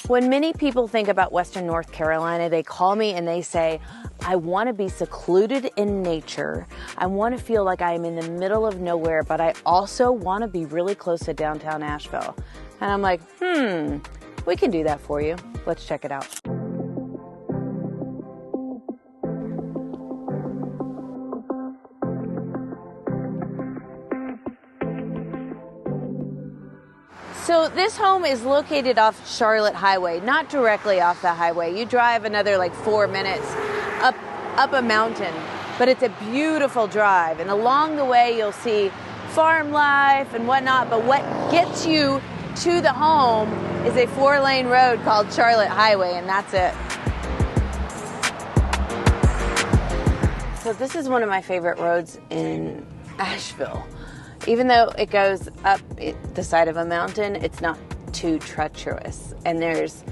When many people think about Western North Carolina, they call me and they say, I want to be secluded in nature. I want to feel like I am in the middle of nowhere, but I also want to be really close to downtown Asheville. And I'm like, we can do that for you. Let's check it out. So this home is located off Charlotte Highway, not directly off the highway. You drive another like 4 minutes up a mountain, but it's a beautiful drive. And along the way, you'll see farm life and whatnot. But what gets you to the home is a 4-lane road called Charlotte Highway, and that's it. So this is one of my favorite roads in Asheville. Even though it goes up the side of a mountain, it's not too treacherous. And there's,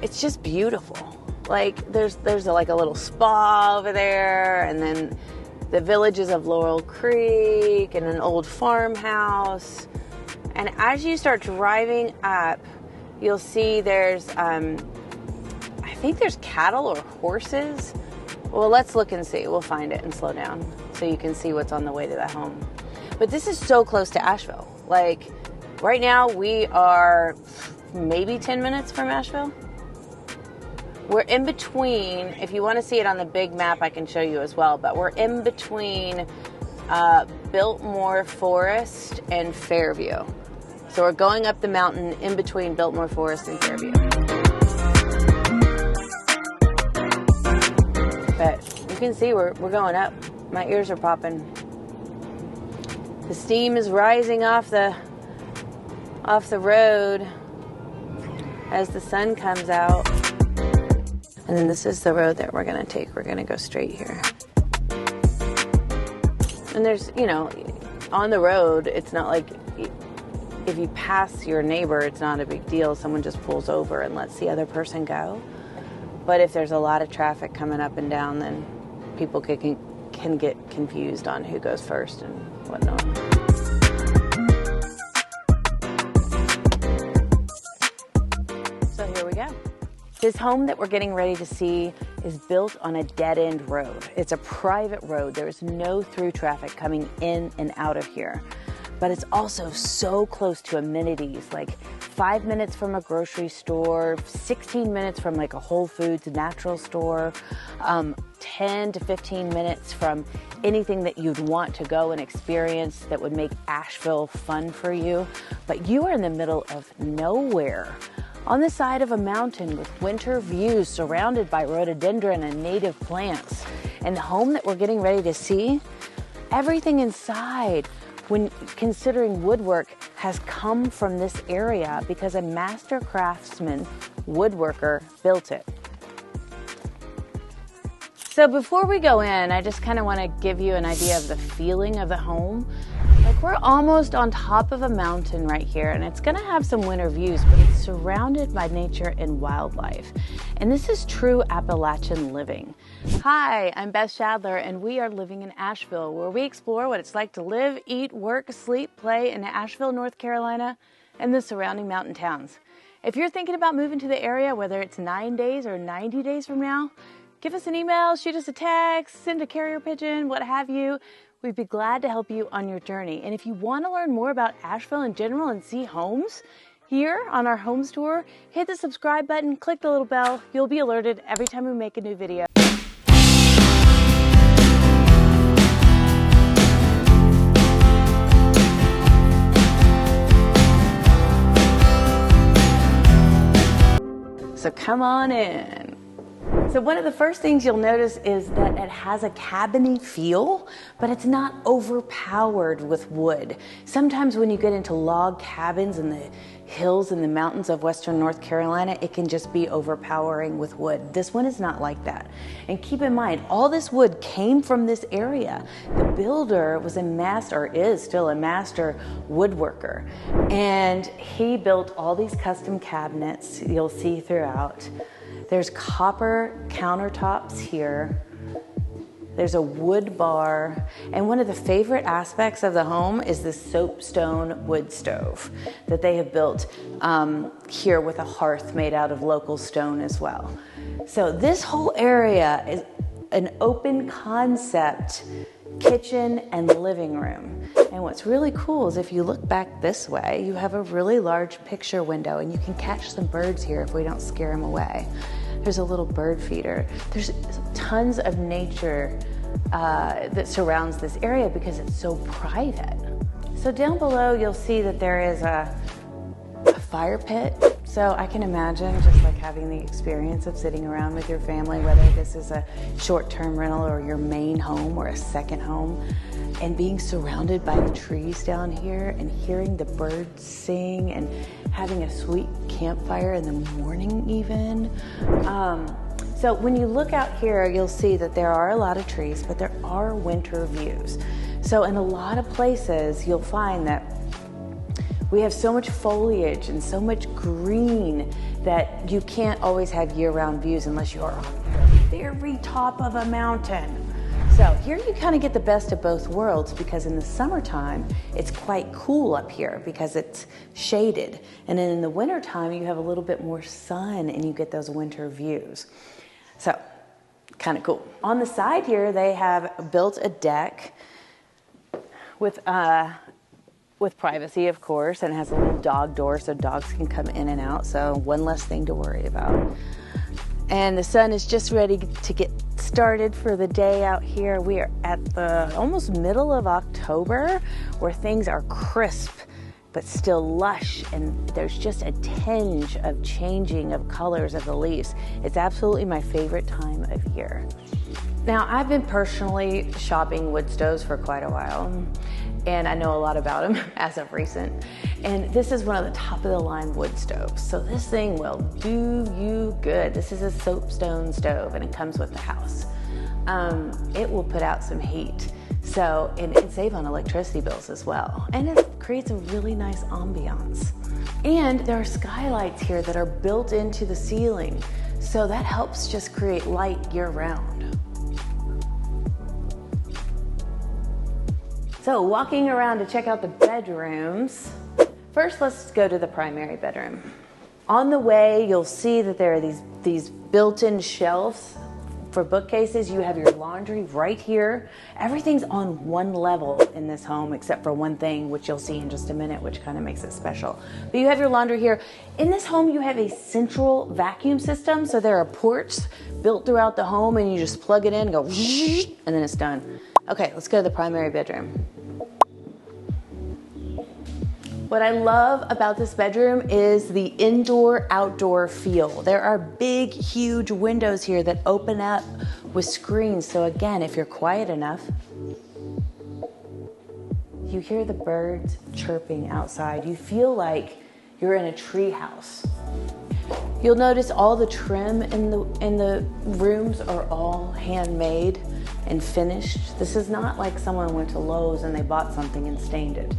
it's just beautiful. Like there's like a little spa over there, and then the villages of Laurel Creek and an old farmhouse. And as you start driving up, you'll see there's, I think there's cattle or horses. Well, let's look and see. We'll find it and slow down so you can see what's on the way to the home. But this is so close to Asheville. Like right now we are maybe 10 minutes from Asheville. We're in between, if you want to see it on the big map, I can show you as well, but we're in between Biltmore Forest and Fairview. So we're going up the mountain in between Biltmore Forest and Fairview. But you can see we're going up. My ears are popping. The steam is rising off the road as the sun comes out. And then this is the road that we're going to take. We're going to go straight here. And there's, you know, on the road, it's not like if you pass your neighbor, it's not a big deal. Someone just pulls over and lets the other person go. But if there's a lot of traffic coming up and down, then people can get confused on who goes first and whatnot. So here we go. This home that we're getting ready to see is built on a dead-end road. It's a private road. There is no through traffic coming in and out of here. But it's also so close to amenities, like 5 minutes from a grocery store, 16 minutes from like a Whole Foods natural store, 10 to 15 minutes from anything that you'd want to go and experience that would make Asheville fun for you. But you are in the middle of nowhere, on the side of a mountain with winter views surrounded by rhododendron and native plants. And the home that we're getting ready to see, everything inside, when considering woodwork, has come from this area because a master craftsman woodworker built it. So before we go in, I just kind of want to give you an idea of the feeling of the home. Like we're almost on top of a mountain right here, and it's going to have some winter views, but it's surrounded by nature and wildlife. And this is true Appalachian living. Hi, I'm Beth Schadler, and we are living in Asheville, where we explore what it's like to live, eat, work, sleep, play in Asheville, North Carolina, and the surrounding mountain towns. If you're thinking about moving to the area, whether it's 9 days or 90 days from now, give us an email, shoot us a text, send a carrier pigeon, what have you. We'd be glad to help you on your journey. And if you want to learn more about Asheville in general and see homes here on our homes tour, hit the subscribe button, click the little bell. You'll be alerted every time we make a new video. So come on in. So one of the first things you'll notice is that it has a cabiny feel, but it's not overpowered with wood. Sometimes when you get into log cabins in the hills and the mountains of Western North Carolina, it can just be overpowering with wood. This one is not like that. And keep in mind, all this wood came from this area. The builder was a master, or is still a master woodworker. And he built all these custom cabinets you'll see throughout. There's copper countertops here. There's a wood bar, and one of the favorite aspects of the home is this soapstone wood stove that they have built here with a hearth made out of local stone as well. So this whole area is an open concept kitchen and living room. And what's really cool is if you look back this way, you have a really large picture window, and you can catch some birds here if we don't scare them away. There's a little bird feeder. There's tons of nature that surrounds this area because it's so private. So down below, you'll see that there is a fire pit. So I can imagine just like having the experience of sitting around with your family, whether this is a short-term rental or your main home or a second home, and being surrounded by the trees down here and hearing the birds sing and having a sweet campfire in the morning even. So when you look out here, you'll see that there are a lot of trees, but there are winter views. So in a lot of places, you'll find that we have so much foliage and so much green that you can't always have year-round views unless you're on the very top of a mountain. So here you kind of get the best of both worlds, because in the summertime, it's quite cool up here because it's shaded. And then in the wintertime, you have a little bit more sun and you get those winter views. So kind of cool. On the side here, they have built a deck with privacy, of course, and it has a little dog door so dogs can come in and out. So one less thing to worry about. And the sun is just ready to get started for the day out here. We are at the almost middle of October, where things are crisp but still lush, and there's just a tinge of changing of colors of the leaves. It's absolutely my favorite time of year. Now, I've been personally shopping wood stoves for quite a while, and I know a lot about them as of recent. And this is one of the top of the line wood stoves. So this thing will do you good. This is a soapstone stove, and it comes with the house. It will put out some heat. So, and save on electricity bills as well. And it creates a really nice ambiance. And there are skylights here that are built into the ceiling. So that helps just create light year round. So walking around to check out the bedrooms. First, let's go to the primary bedroom. On the way, you'll see that there are these built-in shelves for bookcases. You have your laundry right here. Everything's on one level in this home except for one thing, which you'll see in just a minute, which kind of makes it special. But you have your laundry here. In this home, you have a central vacuum system. So there are ports built throughout the home, and you just plug it in, go, and then it's done. Okay, let's go to the primary bedroom. What I love about this bedroom is the indoor-outdoor feel. There are big, huge windows here that open up with screens. So again, if you're quiet enough, you hear the birds chirping outside. You feel like you're in a tree house. You'll notice all the trim in the rooms are all handmade and finished. This is not like someone went to Lowe's and they bought something and stained it.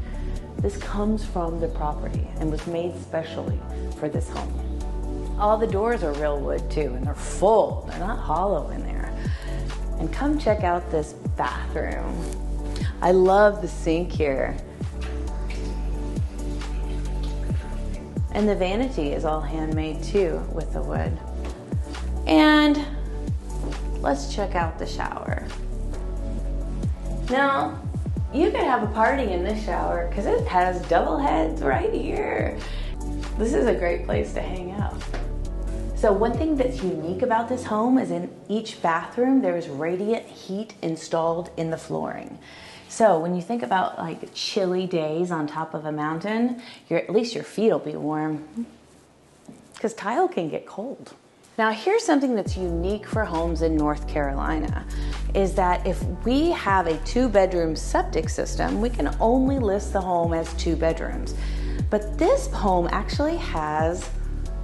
This comes from the property and was made specially for this home. All the doors are real wood too, and they're full. They're not hollow in there. And come check out this bathroom. I love the sink here. And the vanity is all handmade too with the wood. And let's check out the shower. Now, you could have a party in this shower because it has double heads right here. This is a great place to hang out. So one thing that's unique about this home is in each bathroom, there is radiant heat installed in the flooring. So when you think about like chilly days on top of a mountain, at least your feet will be warm, because tile can get cold. Now here's something that's unique for homes in North Carolina, is that if we have a 2-bedroom septic system, we can only list the home as 2 bedrooms. But this home actually has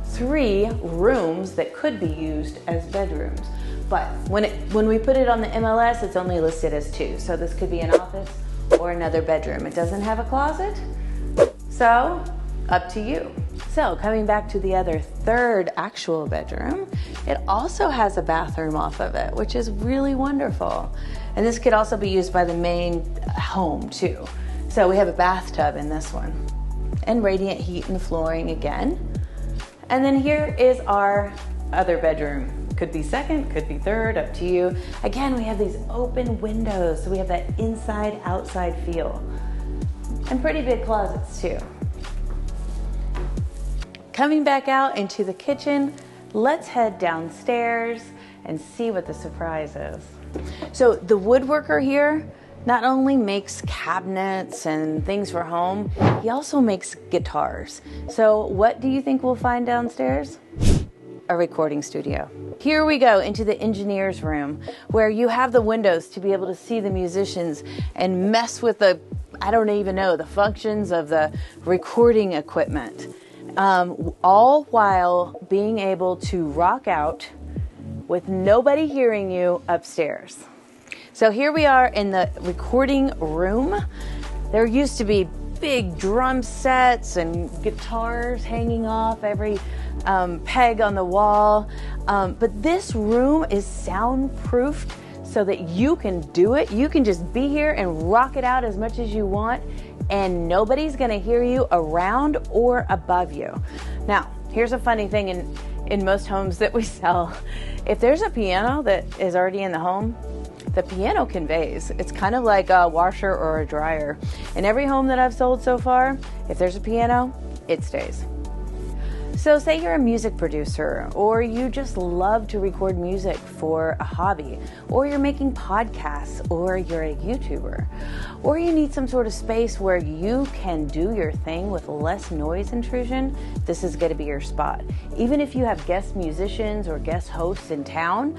3 rooms that could be used as bedrooms. But when we put it on the MLS, it's only listed as 2. So this could be an office or another bedroom. It doesn't have a closet, so up to you. So coming back to the other third actual bedroom, it also has a bathroom off of it, which is really wonderful. And this could also be used by the main home too. So we have a bathtub in this one and radiant heat in the flooring again. And then here is our other bedroom. Could be second, could be third, up to you. Again, we have these open windows, so we have that inside-outside feel. And pretty big closets too. Coming back out into the kitchen, let's head downstairs and see what the surprise is. So the woodworker here not only makes cabinets and things for home, he also makes guitars. So what do you think we'll find downstairs? A recording studio. Here we go into the engineer's room where you have the windows to be able to see the musicians and mess with the, I don't even know, the functions of the recording equipment. All while being able to rock out with nobody hearing you upstairs. So here we are in the recording room. There used to be big drum sets and guitars hanging off every peg on the wall. But this room is soundproofed so that you can do it. You can just be here and rock it out as much as you want, and nobody's gonna hear you around or above you. Now, here's a funny thing in most homes that we sell. If there's a piano that is already in the home, the piano conveys. It's kind of like a washer or a dryer. In every home that I've sold so far, if there's a piano, it stays. So say you're a music producer, or you just love to record music for a hobby, or you're making podcasts, or you're a YouTuber, or you need some sort of space where you can do your thing with less noise intrusion, this is going to be your spot. Even if you have guest musicians or guest hosts in town,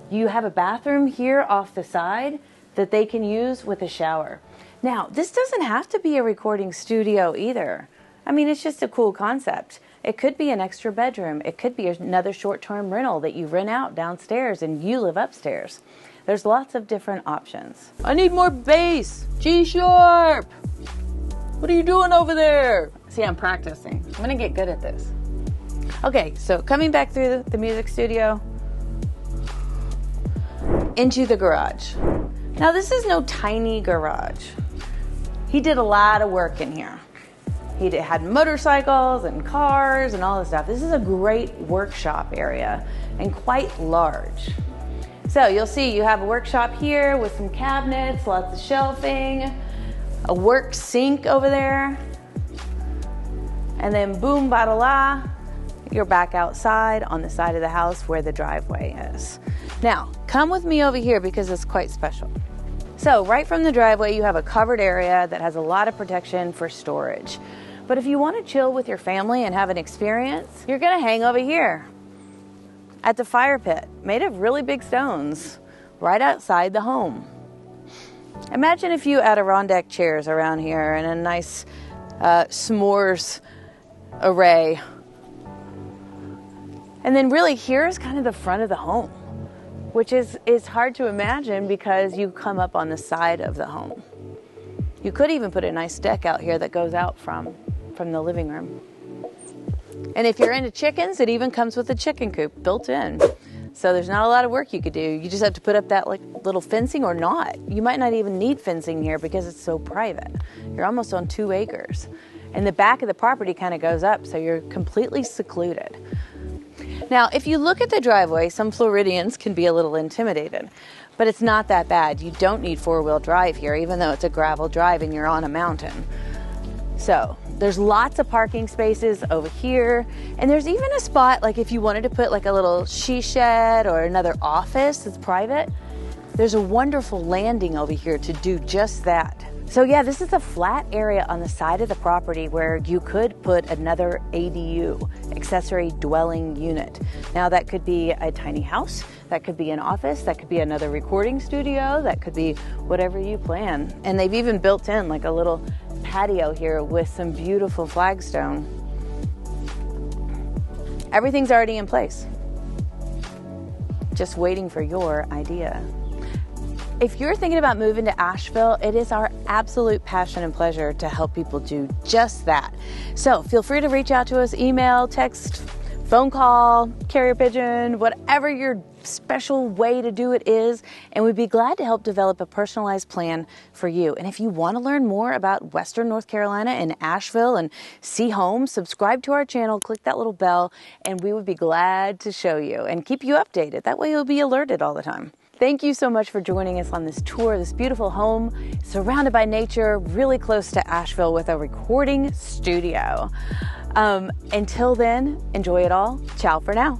you have a bathroom here off the side that they can use with a shower. Now, this doesn't have to be a recording studio either. I mean, it's just a cool concept. It could be an extra bedroom. It could be another short-term rental that you rent out downstairs and you live upstairs. There's lots of different options. I need more bass. G sharp. What are you doing over there? See, I'm practicing. I'm gonna get good at this. Okay, so coming back through the music studio into the garage. Now, this is no tiny garage. He did a lot of work in here. He had motorcycles and cars and all this stuff. This is a great workshop area and quite large. So you'll see you have a workshop here with some cabinets, lots of shelving, a work sink over there, and then boom, bada la, you're back outside on the side of the house where the driveway is. Now, come with me over here because it's quite special. So right from the driveway, you have a covered area that has a lot of protection for storage. But if you want to chill with your family and have an experience, you're going to hang over here at the fire pit, made of really big stones, right outside the home. Imagine if you Adirondack chairs around here and a nice s'mores array. And then really here's kind of the front of the home, which is hard to imagine because you come up on the side of the home. You could even put a nice deck out here that goes out from the living room. And if you're into chickens, it even comes with a chicken coop built in. So there's not a lot of work you could do. You just have to put up that like little fencing or not. You might not even need fencing here because it's so private. You're almost on 2 acres. And the back of the property kind of goes up, so you're completely secluded. Now, if you look at the driveway, some Floridians can be a little intimidated, but it's not that bad. You don't need 4-wheel drive here, even though it's a gravel drive and you're on a mountain. So there's lots of parking spaces over here, and there's even a spot like if you wanted to put like a little she shed or another office that's private, there's a wonderful landing over here to do just that. So yeah, this is a flat area on the side of the property where you could put another ADU, accessory dwelling unit. Now that could be a tiny house, that could be an office, that could be another recording studio, that could be whatever you plan. And they've even built in like a little patio here with some beautiful flagstone. Everything's already in place, just waiting for your idea. If you're thinking about moving to Asheville, it is our absolute passion and pleasure to help people do just that. So feel free to reach out to us, email, text, phone call, carrier pigeon, whatever your special way to do it is, and we'd be glad to help develop a personalized plan for you. And if you want to learn more about Western North Carolina and Asheville and see homes, subscribe to our channel, click that little bell, and we would be glad to show you and keep you updated. That way you'll be alerted all the time. Thank you so much for joining us on this tour of this beautiful home, surrounded by nature, really close to Asheville with a recording studio. Until then, enjoy it all. Ciao for now.